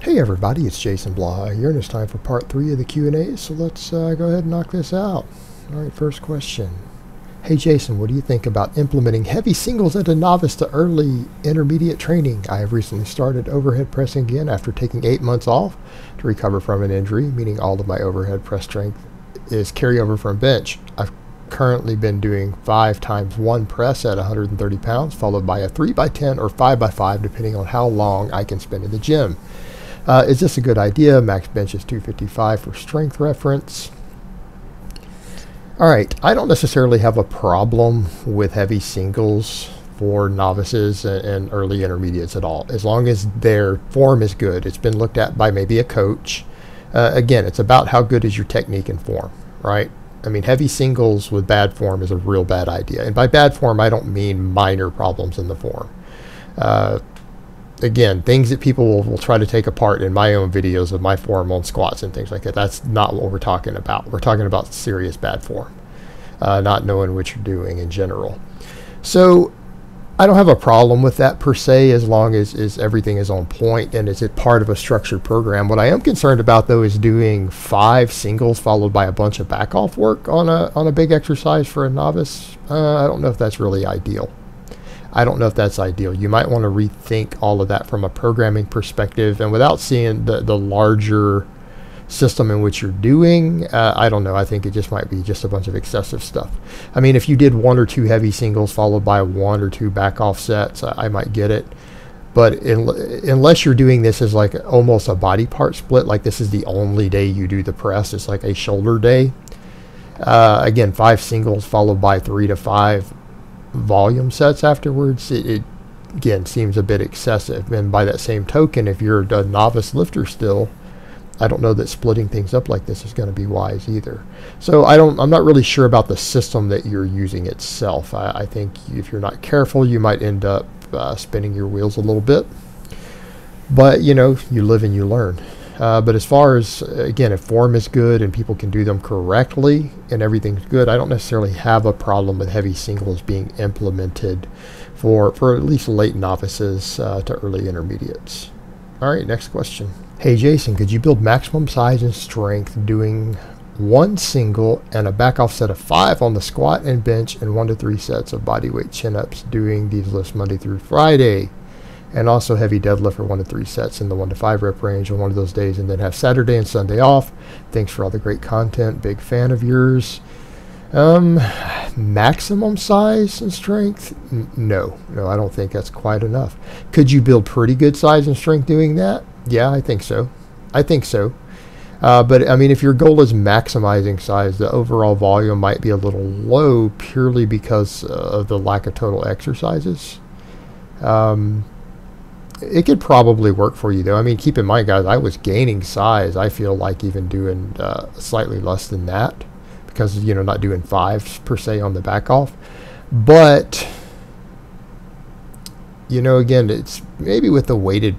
Hey everybody, it's Jason Blaha here, and it's time for part 3 of the Q&As, so let's go ahead and knock this out. Alright, first question. Hey Jason, what do you think about implementing heavy singles into novice to early intermediate training? I have recently started overhead pressing again after taking 8 months off to recover from an injury, meaning all of my overhead press strength is carryover from bench. I've currently been doing 5 times 1 press at 130 pounds, followed by a 3x10 or 5x5 depending on how long I can spend in the gym. Is this a good idea? Max bench is 255 for strength reference. Alright, I don't necessarily have a problem with heavy singles for novices and early intermediates at all, as long as their form is good. It's been looked at by maybe a coach. Again, it's about how good is your technique and form, right? I mean, heavy singles with bad form is a real bad idea. And by bad form, I don't mean minor problems in the form. Again, things that people will try to take apart in my own videos of my form on squats and things like that. That's not what we're talking about. We're talking about serious bad form, not knowing what you're doing in general. So I don't have a problem with that per se, as long as everything is on point and is it part of a structured program. What I am concerned about though is doing 5 singles followed by a bunch of back off work on a big exercise for a novice. I don't know if that's really ideal. I don't know if that's ideal. You might want to rethink all of that from a programming perspective, and without seeing the larger system in which you're doing, I don't know. I think it just might be just a bunch of excessive stuff. I mean, if you did 1 or 2 heavy singles followed by 1 or 2 back off sets, I might get it. But unless you're doing this as like almost a body part split, like this is the only day you do the press, it's like a shoulder day. Again, 5 singles followed by 3 to 5 volume sets afterwards, it again seems a bit excessive. And by that same token, if you're a novice lifter still, I don't know that splitting things up like this is going to be wise either. So I'm not really sure about the system that you're using itself. I think if you're not careful, you might end up spinning your wheels a little bit. But you know, you live and you learn. But as far as, again, if form is good and people can do them correctly and everything's good, I don't necessarily have a problem with heavy singles being implemented for at least late novices to early intermediates. All right, next question. Hey Jason, could you build maximum size and strength doing 1 single and a back off set of 5 on the squat and bench and 1 to 3 sets of bodyweight chin-ups doing these lifts Monday through Friday? And also heavy deadlift for 1 to 3 sets in the 1 to 5 rep range on one of those days, and then have Saturday and Sunday off. Thanks for all the great content. Big fan of yours. Maximum size and strength? No, I don't think that's quite enough. Could you build pretty good size and strength doing that? Yeah, I think so. But I mean, if your goal is maximizing size, the overall volume might be a little low purely because of the lack of total exercises. It could probably work for you though. I mean, keep in mind guys, I was gaining size, I feel like, even doing slightly less than that, because, you know, not doing 5 per se on the back off. But, you know, again, it's maybe with the weighted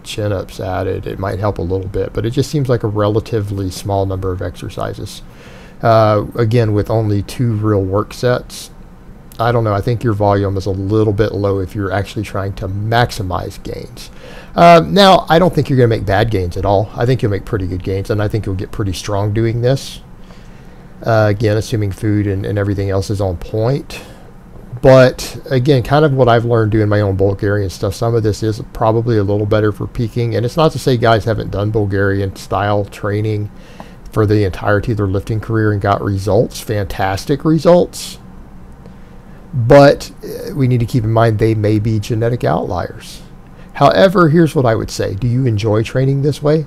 chin-ups added, it might help a little bit, but it just seems like a relatively small number of exercises. Again, with only 2 real work sets, I don't know. I think your volume is a little bit low if you're actually trying to maximize gains. Now, I don't think you're going to make bad gains at all. I think you'll make pretty good gains, and I think you'll get pretty strong doing this. Again, assuming food and everything else is on point. But, again, kind of what I've learned doing my own Bulgarian stuff, some of this is probably a little better for peaking. And it's not to say guys haven't done Bulgarian-style training for the entirety of their lifting career and got results, fantastic results. But we need to keep in mind they may be genetic outliers. However, here's what I would say. Do you enjoy training this way?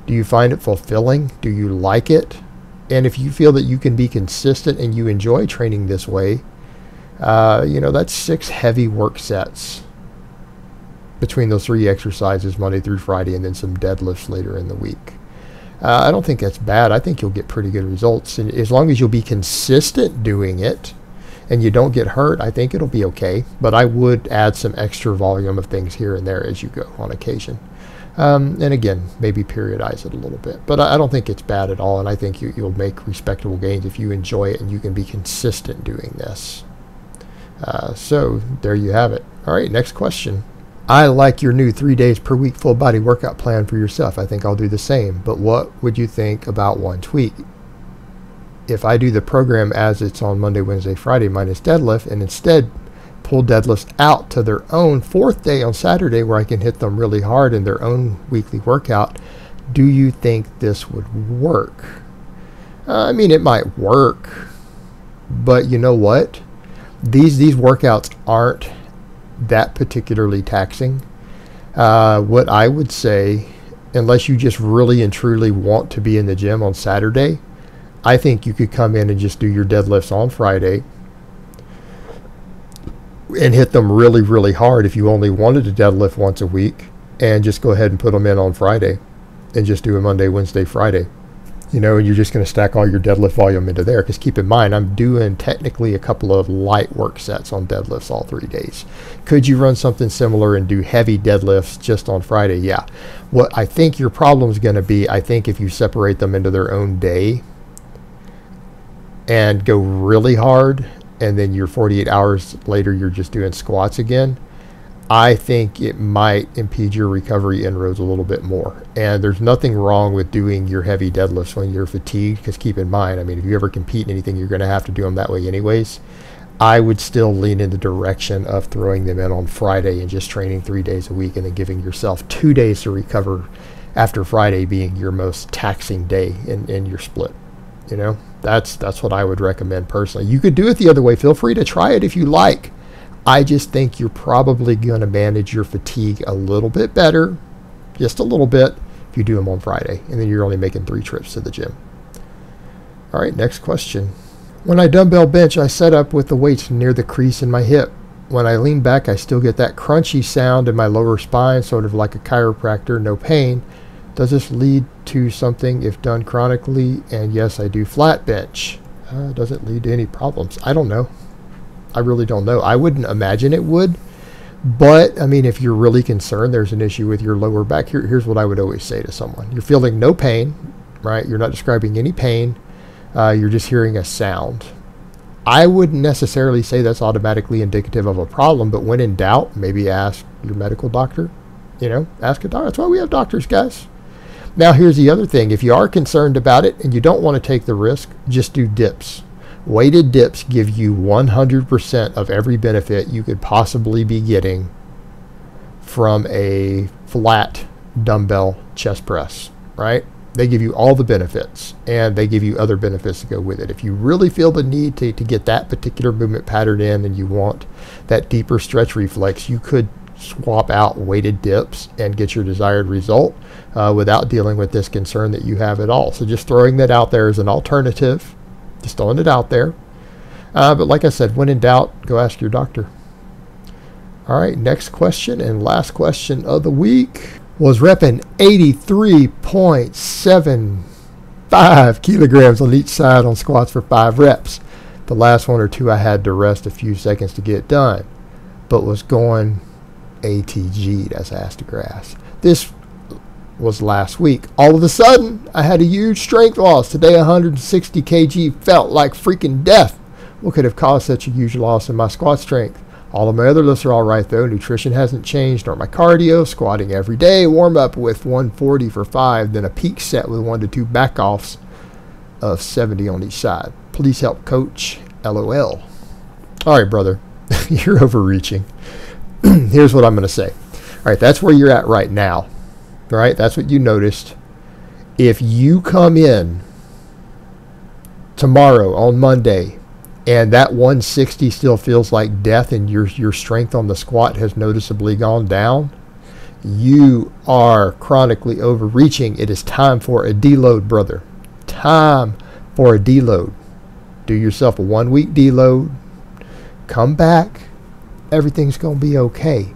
Do you find it fulfilling? Do you like it? And if you feel that you can be consistent and you enjoy training this way, you know, that's 6 heavy work sets between those 3 exercises Monday through Friday, and then some deadlifts later in the week. I don't think that's bad. I think you'll get pretty good results. And as long as you'll be consistent doing it, and you don't get hurt, I think it'll be okay. But I would add some extra volume of things here and there as you go on occasion. And again, maybe periodize it a little bit. But I don't think it's bad at all, and I think you'll make respectable gains if you enjoy it and you can be consistent doing this. So there you have it. All right, next question. I like your new 3 days per week full body workout plan for yourself. I think I'll do the same. But what would you think about one tweak? If I do the program as it's on Monday, Wednesday, Friday minus deadlift, and instead pull deadlifts out to their own 4th day on Saturday where I can hit them really hard in their own weekly workout, do you think this would work? I mean, it might work, but you know what? These workouts aren't that particularly taxing. What I would say, unless you just really and truly want to be in the gym on Saturday, I think you could come in and just do your deadlifts on Friday and hit them really, really hard if you only wanted to deadlift once a week, and just go ahead and put them in on Friday and just do a Monday, Wednesday, Friday. You know, and you're just going to stack all your deadlift volume into there. Because keep in mind, I'm doing technically a couple of light work sets on deadlifts all 3 days. Could you run something similar and do heavy deadlifts just on Friday? Yeah. What I think your problem is going to be, I think if you separate them into their own day and go really hard, and then you're 48 hours later, you're just doing squats again, I think it might impede your recovery inroads a little bit more. And there's nothing wrong with doing your heavy deadlifts when you're fatigued, because keep in mind, I mean, if you ever compete in anything, you're going to have to do them that way anyways. I would still lean in the direction of throwing them in on Friday and just training 3 days a week, and then giving yourself 2 days to recover after Friday being your most taxing day in your split. You know, that's what I would recommend personally. You could do it the other way. Feel free to try it if you like. I just think you're probably going to manage your fatigue a little bit better, just a little bit, if you do them on Friday, and then you're only making 3 trips to the gym. All right, next question. When I dumbbell bench, I set up with the weights near the crease in my hip. When I lean back, I still get that crunchy sound in my lower spine, sort of like a chiropractor, no pain. Does this lead to something if done chronically? And yes, I do flat bench. Does it lead to any problems? I don't know. I really don't know. I wouldn't imagine it would, but I mean, if you're really concerned there's an issue with your lower back, here's what I would always say to someone. You're feeling no pain, right? You're not describing any pain. You're just hearing a sound. I wouldn't necessarily say that's automatically indicative of a problem, but when in doubt, maybe ask your medical doctor. You know, ask a doctor. That's why we have doctors, guys. Now, here's the other thing. If you are concerned about it and you don't want to take the risk, just do dips. Weighted dips give you 100% of every benefit you could possibly be getting from a flat dumbbell chest press, right? They give you all the benefits, and they give you other benefits to go with it. If you really feel the need to get that particular movement pattern in, and you want that deeper stretch reflex, you could swap out weighted dips and get your desired result without dealing with this concern that you have at all. So just throwing that out there as an alternative. Just throwing it out there. But like I said, when in doubt, go ask your doctor. All right, next question and last question of the week. Was repping 83.75 kilograms on each side on squats for 5 reps. The last 1 or 2 I had to rest a few seconds to get done, but was going ATG, that's ass to grass. This was last week. All of a sudden, I had a huge strength loss. Today, 160 kg felt like freaking death. What could have caused such a huge loss in my squat strength? All of my other lifts are all right, though. Nutrition hasn't changed, nor my cardio. Squatting every day. Warm up with 140 for 5, then a peak set with 1 to 2 backoffs of 70 on each side. Please help, coach. LOL. All right, brother. You're overreaching. Here's what I'm going to say. All right, that's where you're at right now. All right, that's what you noticed. If you come in tomorrow on Monday and that 160 still feels like death and your strength on the squat has noticeably gone down, you are chronically overreaching. It is time for a deload, brother. Time for a deload. Do yourself a 1 week deload. Come back. Everything's going to be okay.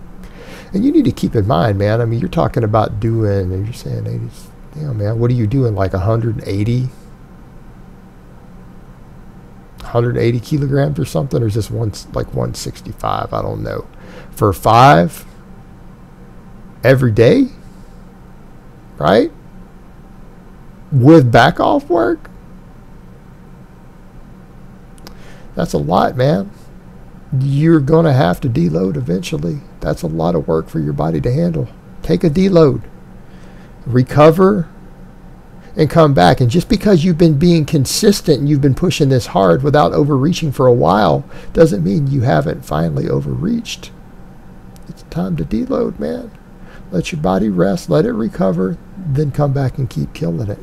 And you need to keep in mind, man, I mean, you're talking about doing, and you're saying 80, you know, man, what are you doing, like 180 kilograms or something? Or is this like 165? I don't know. For 5 every day, right? With back off work? That's a lot, man. You're going to have to deload eventually. That's a lot of work for your body to handle. Take a deload. Recover and come back. And just because you've been being consistent and you've been pushing this hard without overreaching for a while doesn't mean you haven't finally overreached. It's time to deload, man. Let your body rest, let it recover, then come back and keep killing it.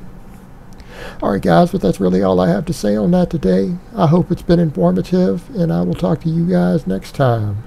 All right, guys, but that's really all I have to say on that today. I hope it's been informative, and I will talk to you guys next time.